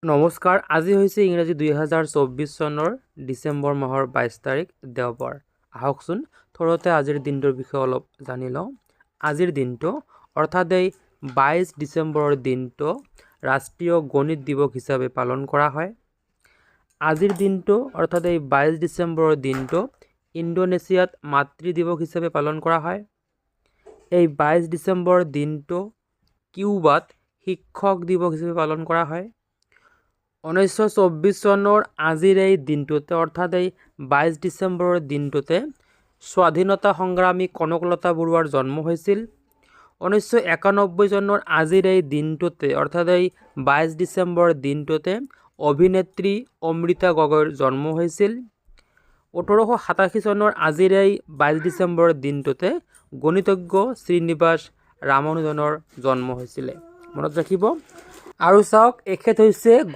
নমস্কাৰ, আজি হৈছে ইংৰাজী 2024 চনৰ ডিচেম্বৰ মাহৰ 22 তাৰিখ দেওবাৰ। আহকচোন থৰতে আজিৰ দিনটোৰ বিষয়ে অলপ জানি লওঁ। আজিৰ দিনটো অৰ্থাৎ এই 22 ডিচেম্বৰৰ দিনটো ৰাষ্ট্ৰীয় গণিত দিৱস হিচাপে পালন কৰা হয়। আজিৰ দিনটো অৰ্থাৎ এই 22 ডিচেম্বৰৰ দিনটো ইণ্ডোনেছিয়াত মাতৃ দিৱস হিচাপে পালন কৰা হয়। এই 22 ডিচেম্বৰৰ দিনটো কিউবাত শিক্ষক দিৱস হিচাপে পালন কৰা হয়। 1924 চনৰ আজিৰ এই দিনটোতে অৰ্থাৎ এই 22 ডিচেম্বৰৰ দিনটোতে স্বাধীনতা সংগ্ৰামী কনকলতা বৰুৱাৰ জন্ম হৈছিল। 1991 চনৰ আজিৰ এই দিনটোতে অৰ্থাৎ এই 22 ডিচেম্বৰৰ দিনটোতে অভিনেত্ৰী অমৃতা গগৈৰ জন্ম হৈছিল। 1887 চনৰ আজিৰ এই 22 ডিচেম্বৰৰ দিনটোতে গণিতজ্ঞ শ্ৰীনিবাস ৰামানুজনৰ জন্ম হৈছিলে। মনত ৰাখিব। আৰু চাওক, এখেত হৈছে